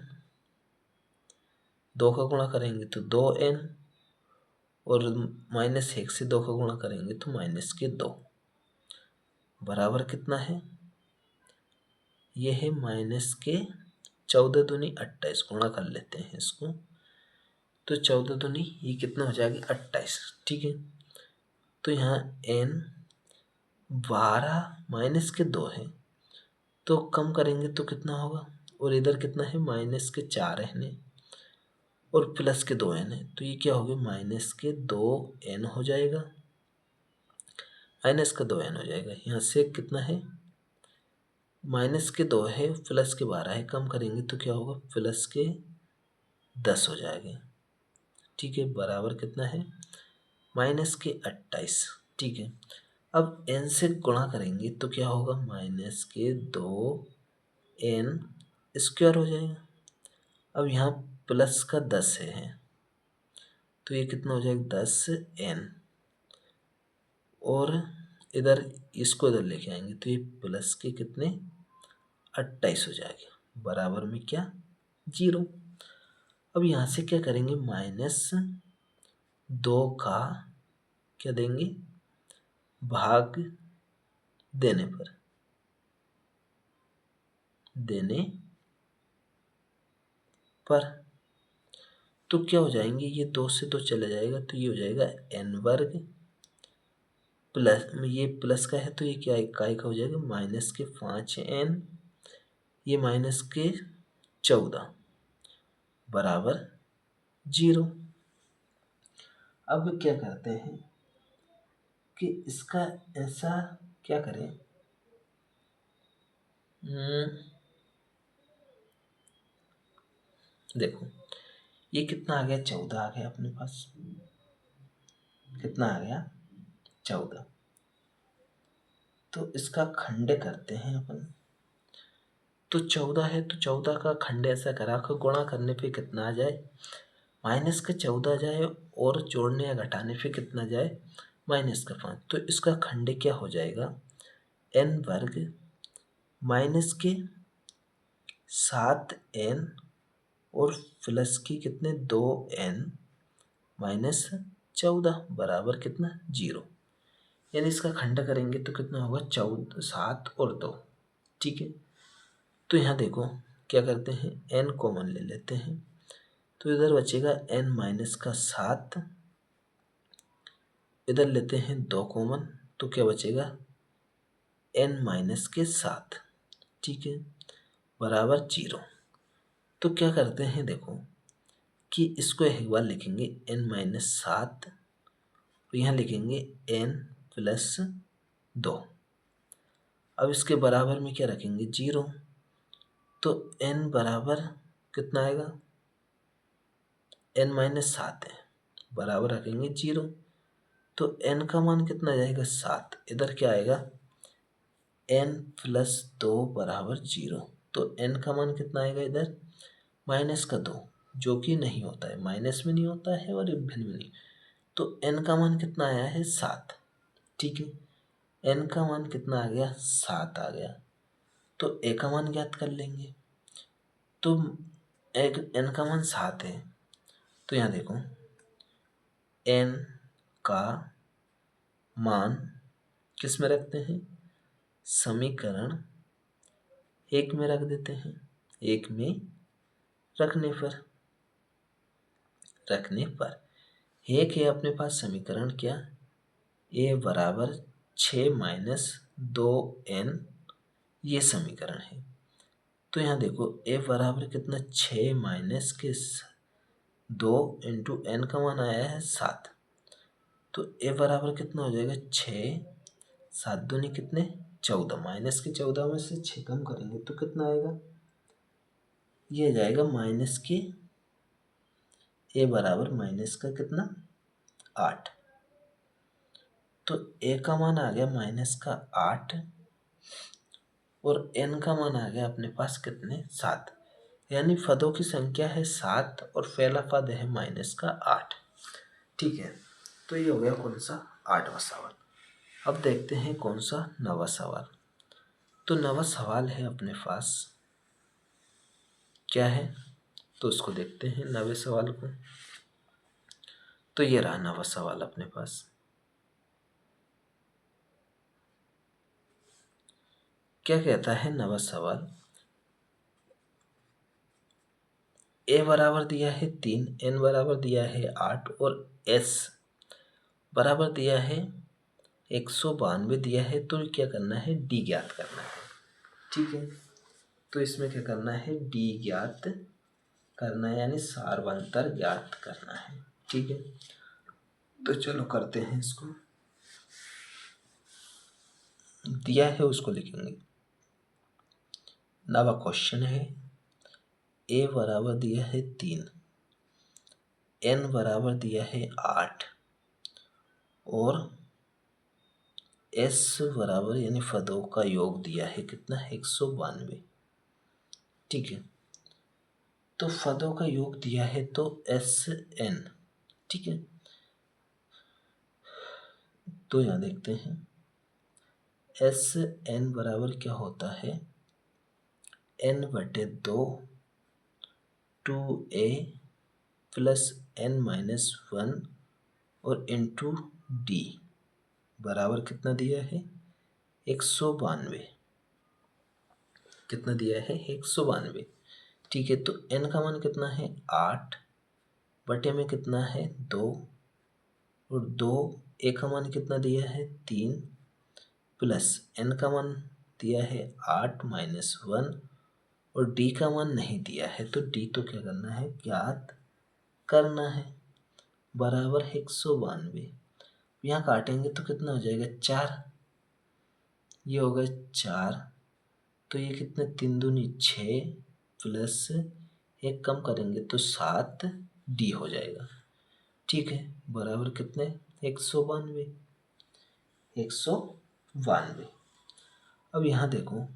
2 का गुणा करेंगे तो 2n, और -1 से 2 का गुणा करेंगे तो माइनस के 2, बराबर कितना है, ये है माइनस के 14 दूनी 28, गुणा कर लेते हैं इसको, तो 14 दूनी ये कितना हो जाएगी 28, ठीक है। तो यहाँ n 12 माइनस के 2 है, तो कम करेंगे तो कितना होगा, और इधर कितना है, माइनस के 4 है और प्लस के 2n है, तो ये क्या हो गया, माइनस के 2n हो जाएगा, माइनस का 2n हो जाएगा। यहाँ से कितना है, माइनस के 2 है, प्लस के 12 है, कम करेंगे तो क्या होगा, प्लस के 10 हो जाएगा, ठीक है। बराबर कितना है, माइनस के 28, ठीक है। अब n से गुणा करेंगे तो क्या होगा, माइनस के 2n स्क्वायर हो जाएगा। अब यहाँ प्लस का 10 है, तो ये कितना हो जाएगा, 10n, और इधर इसको इधर लेके आएंगे तो ये प्लस के कितने 28 हो जाएगा, बराबर में क्या 0। अब यहाँ से क्या करेंगे, -2 का क्या देंगे, भाग देने पर तो क्या हो जाएंगे, ये 2 से 2 चला जाएगा, तो ये हो जाएगा n² प्लस, ये प्लस का है तो ये क्या इकाई का हो जाएगा, माइनस के 5n, ये माइनस के 14 बराबर 0। अब क्या करते हैं कि इसका ऐसा क्या करें, देखो ये कितना आ गया, 14 आ गया अपने पास, कितना आ गया 14। तो इसका खंडे करते हैं अपन, तो 14 है तो 14 का खंडे ऐसा करा कर गुणा करने पे कितना आ जाए, माइनस का 14 जाए, और जोड़ने या घटाने पे कितना जाए, माइनस का 5। तो इसका खंडे क्या हो जाएगा, n² माइनस के 7n और प्लस की कितने 2n -14 बराबर कितना 0। यानी इसका खंड करेंगे तो कितना होगा 14, 7 और 2। ठीक है, तो यहाँ देखो क्या करते हैं, n कॉमन ले लेते हैं, तो इधर बचेगा n माइनस का 7, इधर लेते हैं 2 कॉमन, तो क्या बचेगा n माइनस के 7। ठीक है, बराबर 0। तो क्या करते हैं देखो कि इसको एक बार लिखेंगे n माइनस 7, तो यहाँ लिखेंगे n प्लस 2। अब इसके बराबर में क्या रखेंगे 0, तो n बराबर कितना आएगा, n माइनस 7 है, बराबर रखेंगे 0, तो n का मान कितना जाएगा 7, इधर क्या आएगा n प्लस 2 बराबर 0, तो n का मान कितना आएगा इधर माइनस का 2, जो कि नहीं होता है, माइनस में नहीं होता है और भिन्न में नहीं, तो n का मान कितना आया है 7। ठीक है, n का मान कितना आ गया 7 आ गया, तो a का मान ज्ञात कर लेंगे, तो एक n का मान 7 है, तो यहाँ देखो n का मान किस में रखते हैं, समीकरण 1 में रख देते हैं, 1 में रखने पर एक है अपने पास समीकरण क्या, a बराबर 6 माइनस 2n, ये समीकरण है। तो यहाँ देखो a बराबर कितना 6 माइनस के 2 इंटू n का मान आया है 7, तो a बराबर कितना हो जाएगा 6, 7 दूनी कितने 14, माइनस के 14 में से 6 कम करेंगे तो कितना आएगा, ये जाएगा माइनस के, a बराबर माइनस का कितना 8, तो a का मान आ गया माइनस का 8 और n का मान आ गया अपने पास कितने 7, यानी पदों की संख्या है 7 और पहला पद है माइनस का 8। ठीक है, तो ये हो गया कौन सा 8वां सवाल। अब देखते हैं कौन सा 9वां सवाल। तो 9वां सवाल है अपने पास क्या है, तो उसको देखते हैं 9वें सवाल को। तो ये रहा 9वां सवाल अपने पास। क्या कहता है 9वां सवाल, a बराबर दिया है 3, n बराबर दिया है 8 और s बराबर दिया है 192 दिया है, तो क्या करना है d ज्ञात करना है। ठीक है, तो इसमें क्या करना है d ज्ञात करना है, यानी सारवंतर ज्ञात करना है। ठीक है, तो चलो करते हैं इसको, दिया है उसको लिखेंगे। 9वां क्वेश्चन है, a बराबर दिया है 3, n बराबर दिया है 8 और s बराबर यानी पदों का योग दिया है कितना 192। ठीक है, तो पदों का योग दिया है तो Sn। ठीक है, तो यहाँ देखते हैं Sn बराबर क्या होता है n/2 2a plus n minus 1 और इंटू डी बराबर कितना दिया है 192। कितना दिया है 192। ठीक है, तो n का मान कितना है 8 बटे में कितना है 2 और 2 a का मान कितना दिया है 3 प्लस n का मान दिया है 8 माइनस 1 और d का मान नहीं दिया है, तो d तो क्या करना है ज्ञात करना है, बराबर 192। यहाँ काटेंगे तो कितना हो जाएगा 4, ये होगा 4, तो ये कितने 3 दूनी 6 प्लस 1 कम करेंगे तो 7 डी हो जाएगा। ठीक है, बराबर कितने 192। अब यहाँ देखो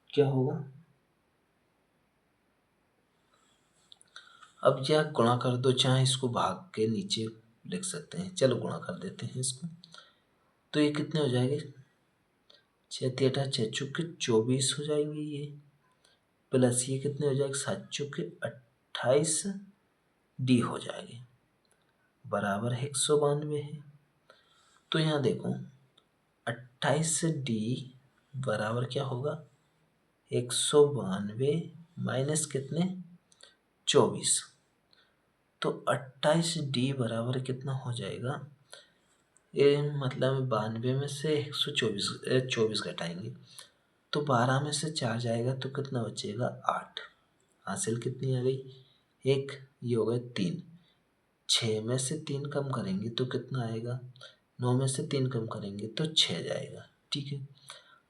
क्या होगा, अब या गुणा कर दो, चाहे इसको भाग के नीचे लिख सकते हैं, चलो गुणा कर देते हैं इसको। तो ये कितने हो जाएंगे 6 8 6 चुके 24 हो जाएंगे ये, प्लस ये कितने हो जाएंगे 7 चुके 28 डी हो जाएंगे, बराबर 192 है। तो यहाँ देखो 28D बराबर क्या होगा, 192 माइनस कितने, 24। तो 28D बराबर कितना हो जाएगा, ये मतलब 92 में से 124 घटाएंगे तो 12 में से 4 जाएगा तो कितना बचेगा, 8। हासिल कितनी आ गई, 1, ये हो गए 3। 6 में से 3 कम करेंगे तो कितना आएगा, 9 में से 3 कम करेंगे तो 6 जाएगा। ठीक है,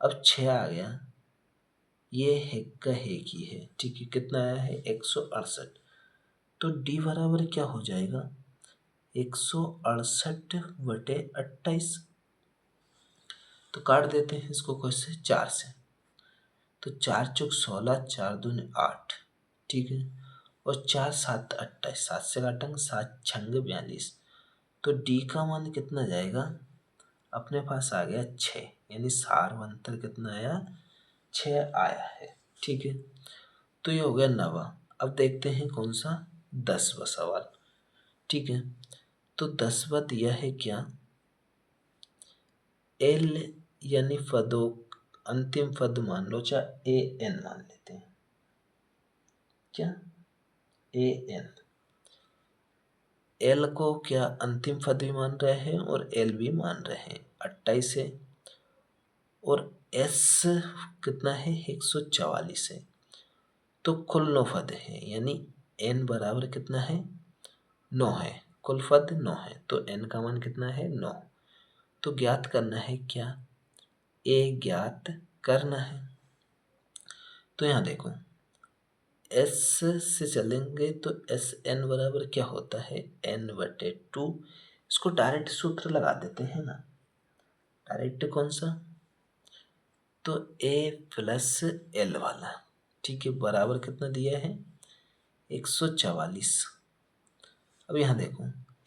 अब 6 आ गया, ये है का है की है। ठीक है, कितना आया है, 168। तो D बराबर क्या हो जाएगा, 168/28। तो काट देते हैं इसको कैसे, 4 से। तो 4 चौक 16, 4 दूनी 8। ठीक है, और 4 7 28, 7 से काटेंगे 7 छंग 42। तो D का मान कितना जाएगा, अपने पास आ गया 6, यानी सार अंतर कितना आया, 6 आया है। ठीक है, तो ये हो गया 9। अब देखते हैं कौन सा, 10वां सवाल। ठीक है, तो 10वां दिया है क्या, L यानी पदों अंतिम पद मान लो, चाहे AN मान लेते हैं, क्या AN, L को क्या अंतिम पद भी मान रहे हैं और L भी मान रहे हैं, 28 है, और S कितना है, 144 है। तो कुल 9 पद है, यानी N बराबर कितना है, 9 है। कुल पद 9 है तो N का मान कितना है, 9। तो ज्ञात करना है क्या, A ज्ञात करना है। तो यहाँ देखो S से चलेंगे तो SN बराबर क्या होता है, N/2। इसको डायरेक्ट सूत्र लगा देते हैं ना, डायरेक्ट कौन सा, तो A + L वाला। ठीक है, बराबर कितना दिया है, 144। अब यहाँ देखो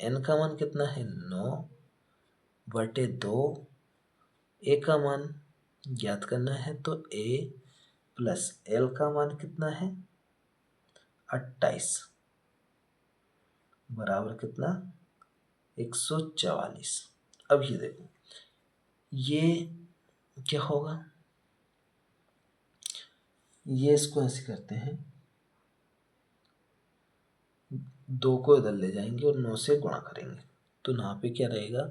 N का मान कितना है, 9/2। A का मान ज्ञात करना है तो A + L का मान कितना है, 28 बराबर कितना, 144। अब ये देखो ये क्या होगा, ये इसको ऐसे करते हैं, 2 को इधर ले जाएंगे और 9 से गुणा करेंगे तो यहाँ पे क्या रहेगा,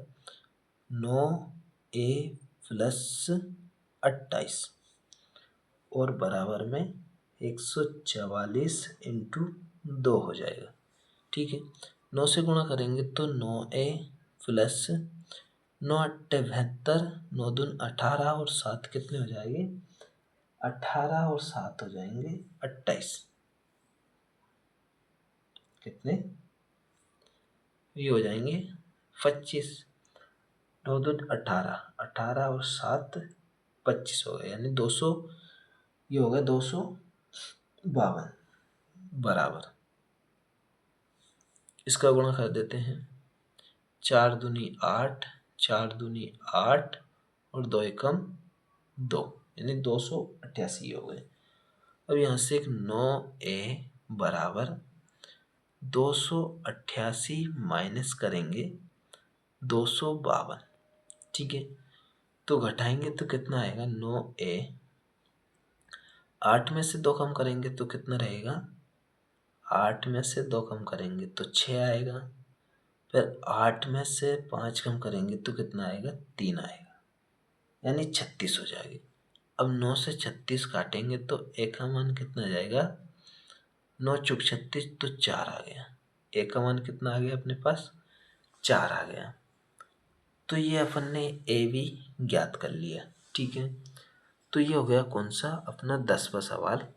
9A + 28 और बराबर में 144 × 2 हो जाएगा। ठीक है, 9 से गुणा करेंगे तो 9A + 9 × 8 = 72, 9 दूनी 18 और 7 कितने हो जाएंगे, 18 और 7 हो जाएंगे 28। कितने, ये हो जाएंगे 25। 9 दूनी 18, 18 और 7 25 हो गए, यानी 200, ये हो गया 252 बराबर। इसका गुणा कर देते हैं, 4 दूनी 8, 4 दूनी 8 और 2 एकम 2, यानी 288 हो गए। अब यहाँ से एक 9A बराबर 288 माइनस करेंगे 252। ठीक है, तो घटाएंगे तो कितना आएगा, 9A, 8 में से 2 कम करेंगे तो कितना रहेगा, 8 में से 2 कम करेंगे तो 6 आएगा। फिर 8 में से 5 कम करेंगे तो कितना आएगा, 3 आएगा, यानी 36 हो जाएगी। अब 9 से 36 काटेंगे तो A का मान कितना जाएगा, 9 चौक 36 तो 4 आ गया। A का मान कितना आ गया अपने पास, 4 आ गया। तो ये अपन ने A भी ज्ञात कर लिया। ठीक है, तो ये हो गया कौन सा, अपना 10वां सवाल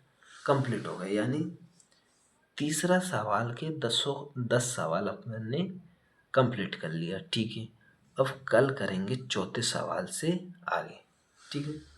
कंप्लीट हो गया, यानी तीसरा सवाल के 10 सवाल अपन ने कंप्लीट कर लिया। ठीक है, अब कल करेंगे चौथे सवाल से आगे। ठीक है।